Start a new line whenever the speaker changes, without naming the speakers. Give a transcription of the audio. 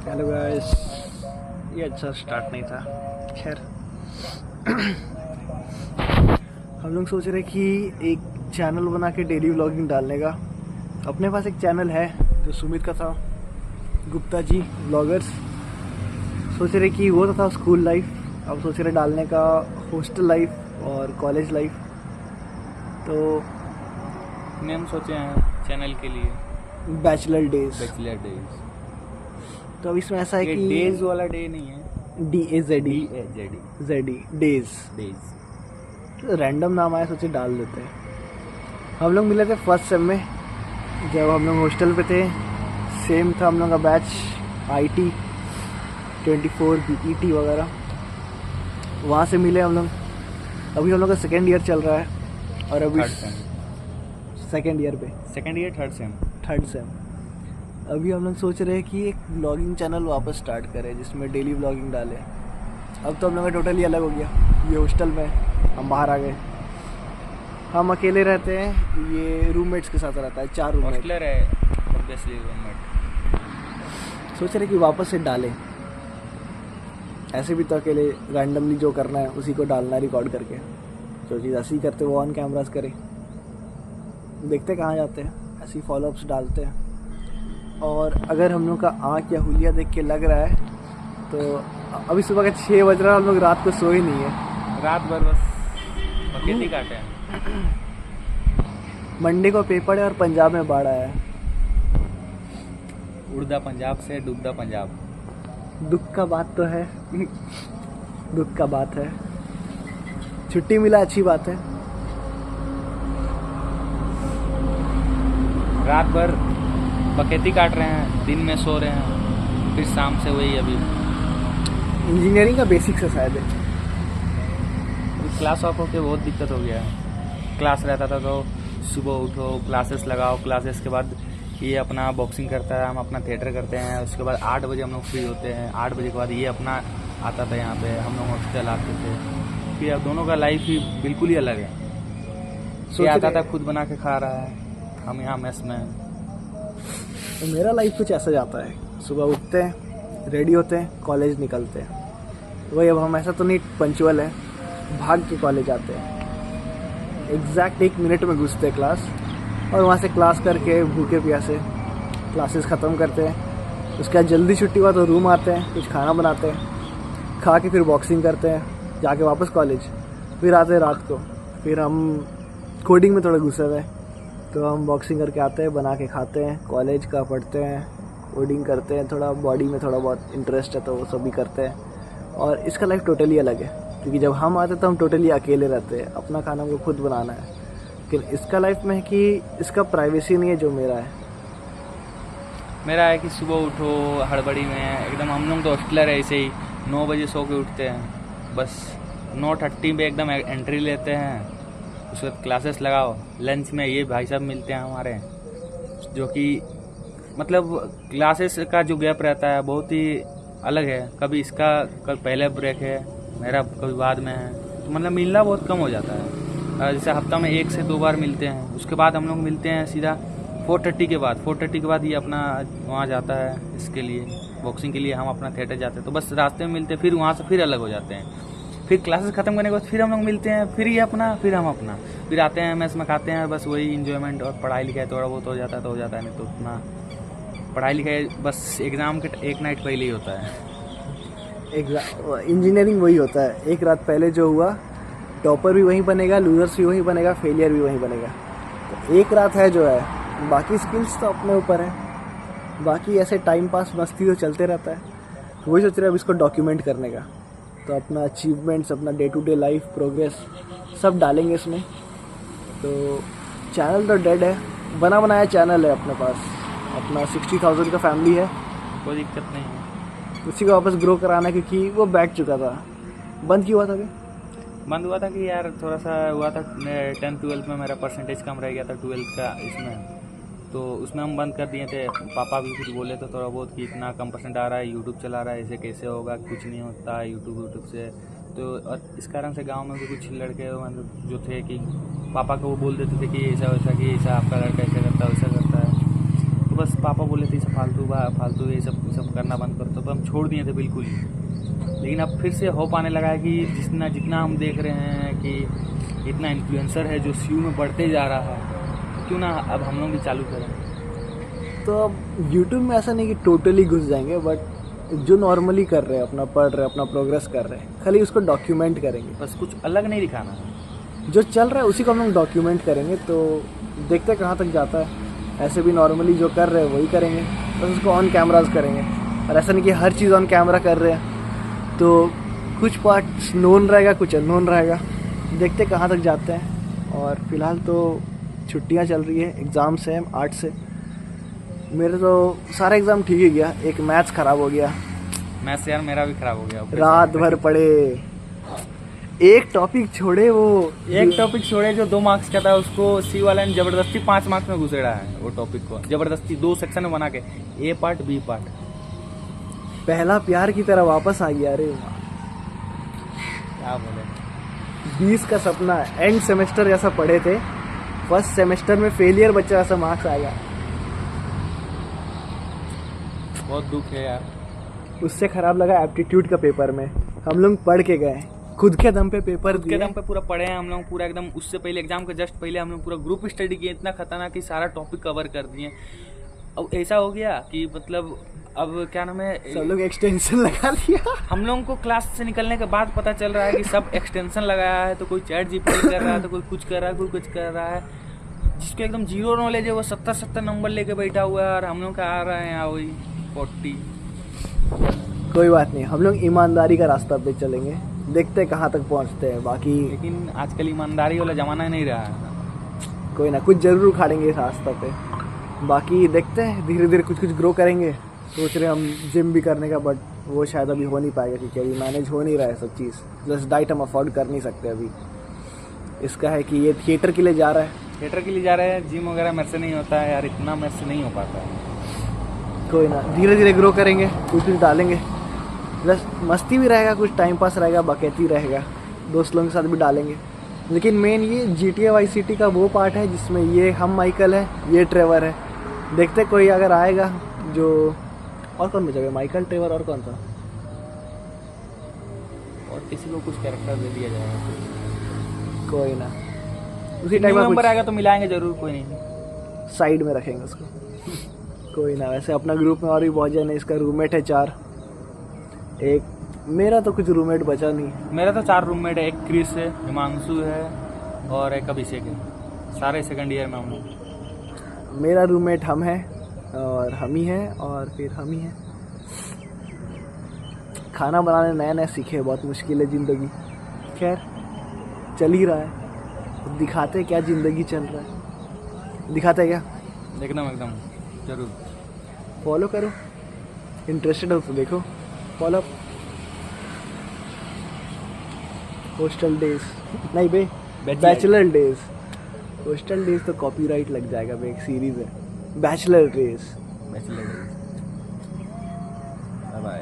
Hello guys, ये अच्छा start नहीं था। खैर हम लोग सोच रहे कि एक चैनल बना के डेली व्लॉगिंग डालने का। अपने पास एक चैनल है जो सुमित का था, गुप्ता जी व्लॉगर्स। सोच रहे कि वो तो था स्कूल लाइफ, अब सोच रहे डालने का हॉस्टल लाइफ और कॉलेज लाइफ। तो
नेम सोचे हैं चैनल के लिए
बैचलर डेज। तो अब इसमें ऐसा है
ये
कि
डेज वाला डे नहीं है,
DAZD डेज रैंडम नाम आया, सोचे डाल देते हैं। हम लोग मिले थे फर्स्ट सेम में जब हम लोग हॉस्टल पे थे। सेम था हम लोग का बैच, IT 24 BET वगैरह, वहाँ से मिले हम लोग। अभी हम लोग का सेकेंड ईयर चल रहा है और अभी सेकेंड ईयर पे थर्ड सेम। अभी हम लोग सोच रहे हैं कि एक व्लॉगिंग चैनल वापस स्टार्ट करें जिसमें डेली व्लॉगिंग डालें। अब तो हम लोग का टोटली अलग हो गया। ये हॉस्टल में, हम बाहर आ गए, हम अकेले रहते हैं। ये रूममेट्स के साथ रहता है, 4 रूममेट
है ऑब्वियसली रूममेट।
सोच रहे कि वापस से डालें। ऐसे भी तो अकेले रैंडमली जो करना है उसी को डालना है रिकॉर्ड करके। जो चीज़ ऐसे ही करते वो ऑन कैमरास करें, देखते कहाँ जाते हैं। ऐसे ही फॉलोअप्स डालते हैं। और अगर हम लोग का आँख या हुलिया देख के लग रहा है तो अभी सुबह का 6 बज रहा है, हम लोग रात को सोए नहीं है।
रात भर बस बकेती काटे हैं।
मंडे को पेपर है और पंजाब में बाढ़ आया है।
उड़दा पंजाब से डूबदा पंजाब।
दुख का बात तो है दुख का बात है। छुट्टी मिला, अच्छी बात है।
रात भर बकेती काट रहे हैं, दिन में सो रहे हैं, फिर शाम से वही अभी
इंजीनियरिंग का बेसिक्स है शायद।
क्लास ऑफ होके बहुत दिक्कत हो गया है। क्लास रहता था तो सुबह उठो, क्लासेस लगाओ, क्लासेस के बाद ये अपना बॉक्सिंग करता है, हम अपना थिएटर करते हैं। उसके बाद 8 बजे हम लोग फ्री होते हैं। 8 बजे के बाद ये अपना आता था यहाँ पे, हम लोग हॉस्टल आते थे। फिर अब दोनों का लाइफ ही बिल्कुल ही अलग है। ये आता था खुद बना के खा रहा है, हम यहाँ मेस में।
तो मेरा लाइफ कुछ ऐसा जाता है, सुबह उठते हैं, रेडी होते हैं, कॉलेज निकलते हैं। वही अब हम ऐसा तो नहीं पंचुअल है, भाग के कॉलेज आते हैं। एग्जैक्ट 1 मिनट में घुसते हैं क्लास, और वहाँ से क्लास करके भूखे प्यासे क्लासेस ख़त्म करते हैं। उसके बाद जल्दी छुट्टी हुआ तो रूम आते हैं, कुछ खाना बनाते हैं, खा के फिर बॉक्सिंग करते हैं, जाके वापस कॉलेज। फिर आते हैं रात को, फिर हम कोडिंग में थोड़ा घुसे हुए, तो हम बॉक्सिंग करके आते हैं, बना के खाते हैं, कॉलेज का पढ़ते हैं, कोडिंग करते हैं। थोड़ा बॉडी में थोड़ा बहुत इंटरेस्ट है तो वो सब भी करते हैं। और इसका लाइफ टोटली अलग है, क्योंकि जब हम आते तो हम टोटली अकेले रहते हैं, अपना खाना हमको खुद बनाना है। लेकिन इसका लाइफ में है कि इसका प्राइवेसी नहीं है जो मेरा है।
मेरा है कि सुबह उठो हड़बड़ी में एकदम। हम लोग तो हॉस्टलर है, ऐसे ही 9 बजे सो के उठते हैं, बस 9:30 पे एकदम एंट्री लेते हैं। उसके बाद क्लासेस लगाओ, लंच में ये भाई साहब मिलते हैं हमारे, जो कि मतलब क्लासेस का जो गैप रहता है बहुत ही अलग है। कभी इसका कभी पहले ब्रेक है मेरा, कभी बाद में है, तो मतलब मिलना बहुत कम हो जाता है। जैसे हफ्ता में 1 से 2 बार मिलते हैं। उसके बाद हम लोग मिलते हैं सीधा 4:30 के बाद। 4:30 के बाद ये अपना वहाँ जाता है इसके लिए, बॉक्सिंग के लिए, हम अपना थिएटर जाते हैं। तो बस रास्ते में मिलते हैं, फिर वहाँ से फिर अलग हो जाते हैं। फिर क्लासेस ख़त्म करने के बाद फिर हम लोग मिलते हैं, फिर ये अपना, फिर हम अपना, फिर आते हैं मेस में खाते हैं। बस वही इंजॉयमेंट और पढ़ाई लिखाई थोड़ा बहुत हो जाता है तो हो जाता है, नहीं तो उतना पढ़ाई लिखाई बस एग्ज़ाम के 1 नाइट पहले ही होता है।
इंजीनियरिंग वही होता है, एक रात पहले जो हुआ, टॉपर भी वहीं बनेगा, लूजर्स भी वहीं बनेगा, फेलियर भी वहीं बनेगा। तो एक रात है जो है, बाकी स्किल्स तो अपने ऊपर है। बाकी ऐसे टाइम पास मस्ती तो चलते रहता है। तो वही सोच रहे हैं अब इसको डॉक्यूमेंट करने का। तो अपना अचीवमेंट्स, अपना day to day life progress सब डालेंगे इसमें। तो चैनल तो डेड है, बना बनाया चैनल है अपने पास। अपना 60,000 का फैमिली है,
कोई दिक्कत नहीं है।
उसी को वापस ग्रो कराना है, क्योंकि वो बैठ चुका था। बंद क्यों हुआ था अभी?
बंद हुआ था कि यार थोड़ा सा हुआ था 10th-12th में मेरा परसेंटेज कम रह गया था 12th का इसमें, तो उसमें हम बंद कर दिए थे। पापा भी कुछ बोले तो थोड़ा बहुत कि इतना कम परसेंट आ रहा है, यूट्यूब चला रहा है, ऐसे कैसे होगा, कुछ नहीं होता है यूट्यूब से। तो और इस कारण से गांव में भी कुछ लड़के मतलब जो थे कि पापा को वो बोल देते थे कि ऐसा वैसा, कि ऐसा आपका लड़का ऐसा करता है वैसा करता है। तो बस पापा बोले थे सब फालतू ये सब करना बंद करो, तो हम छोड़ दिए थे बिल्कुल ही। लेकिन अब फिर से हो पाने लगा है कि जितना हम देख रहे हैं कि इतना इन्फ्लुएंसर है जो सीयू में बढ़ते जा रहा है, तो क्यों ना अब हम लोग भी चालू करें।
तो अब यूट्यूब में ऐसा नहीं कि टोटली घुस जाएंगे, बट जो नॉर्मली कर रहे हैं, अपना पढ़ रहे हैं, अपना प्रोग्रेस कर रहे हैं, खाली उसको डॉक्यूमेंट करेंगे।
बस कुछ अलग नहीं दिखाना है।
जो चल रहा है उसी को हम लोग डॉक्यूमेंट करेंगे, तो देखते हैं कहाँ तक जाता है। ऐसे भी नॉर्मली जो कर रहे हैं वही करेंगे, बस उसको ऑन कैमराज करेंगे। और ऐसा नहीं कि हर चीज़ ऑन कैमरा कर रहे हैं, तो कुछ पार्ट नोन रहेगा, कुछ अननोन रहेगा। देखते कहाँ तक जाते हैं। और फिलहाल तो छुट्टियाँ चल रही है, एग्ज़ाम्स हैं 8 से। मेरे तो सारा एग्ज़ाम ठीक ही गया, एक मैथ्स ख़राब हो गया।
मैथ्स यार मेरा भी खराब हो गया।
रात भर पढ़े, एक टॉपिक छोड़े, वो
एक टॉपिक छोड़े जो 2 मार्क्स का था, उसको सी वाला ने जबरदस्ती 5 मार्क्स में घुसेड़ा है। वो टॉपिक को जबरदस्ती 2 सेक्शन में बना के, ए पार्ट बी पार्ट।
पहला प्यार की तरह वापस आ गया। अरे
क्या बोले,
20 का सपना एंड सेमेस्टर जैसा पढ़े थे, फर्स्ट सेमेस्टर में फेलियर बच्चा जैसा मार्क्स आ गया।
बहुत दुख है यार।
उससे खराब लगा एप्टीट्यूड का पेपर में। हम लोग पढ़ के गए, खुद के दम पे पेपर
के दम पे पूरा पढ़े हैं हम लोग, पूरा एकदम। उससे पहले एग्जाम के जस्ट पहले हम लोग पूरा ग्रुप स्टडी किए, इतना खतरनाक कि सारा टॉपिक कवर कर दिए। अब ऐसा हो गया कि मतलब अब क्या नाम है,
सब लोग एक्सटेंशन लगा लिया।
हम लोगों को क्लास से निकलने के बाद पता चल रहा है कि सब एक्सटेंशन लगाया है। तो कोई चैट जीपीटी कर रहा है, तो कोई कुछ कर रहा है, कोई कुछ कर रहा है। जिसको एकदम जीरो नॉलेज है वो 70 नंबर लेके बैठा हुआ है, और हम लोग का आ रहे हैं वही 40।
कोई बात नहीं, हम लोग ईमानदारी का रास्ता पे चलेंगे, देखते हैं कहाँ तक पहुँचते हैं। बाकी
लेकिन आजकल ईमानदारी वाला जमाना नहीं रहा है।
कोई ना कुछ जरूर उखाड़ेंगे इस रास्ता पे। बाकी देखते हैं, धीरे धीरे कुछ ग्रो करेंगे। सोच रहे हम जिम भी करने का, बट वो शायद अभी हो नहीं पाएगा क्योंकि अभी मैनेज हो नहीं रहा है सब चीज़। प्लस डाइट हम अफोर्ड कर नहीं सकते अभी। इसका है कि ये थिएटर के लिए जा रहा है।
थिएटर के लिए जा रहे हैं, जिम वगैरह मेरे से नहीं होता है यार, इतना मेरे से नहीं हो पाता है।
कोई ना, धीरे धीरे ग्रो करेंगे, कुछ डालेंगे। प्लस मस्ती भी रहेगा, कुछ टाइम पास रहेगा, बकैती रहेगा, दोस्त लोगों के साथ भी डालेंगे। लेकिन मेन ये GTA Vice City का वो पार्ट है जिसमें ये हम माइकल है, ये ट्रेवर है। देखते कोई अगर आएगा जो, और कौन बचा हुआ, माइकल, ट्रेवर और कौन था,
और किसी को कुछ कैरेक्टर दे दिया जाएगा।
कोई ना, उसी टाइम
नंबर आएगा तो मिलाएंगे जरूर, कोई नहीं,
साइड में रखेंगे उसको। कोई ना, वैसे अपना ग्रुप में और भी बहुत जन है। इसका रूममेट है 4, एक मेरा तो कुछ रूममेट बचा नहीं।
मेरा तो 4 रूममेट है, एक क्रिस है, हिमांशु है और एक अभिषेक है। सारे सेकंड ईयर में हम लोग।
मेरा रूममेट हम है, और हम ही हैं, और फिर हम ही हैं। खाना बनाने नया नया सीखे, बहुत मुश्किल है ज़िंदगी। खैर चल ही रहा है, दिखाते क्या ज़िंदगी चल रहा है, दिखाते क्या।
एकदम जरूर
फॉलो करो, इंटरेस्टेड हो तो देखो, फॉलो। हॉस्टल डेज नहीं बे, बैचलर डेज। हॉस्टल डेज तो कॉपीराइट लग जाएगा बे, एक सीरीज है। Bachelor days.
Bye bye.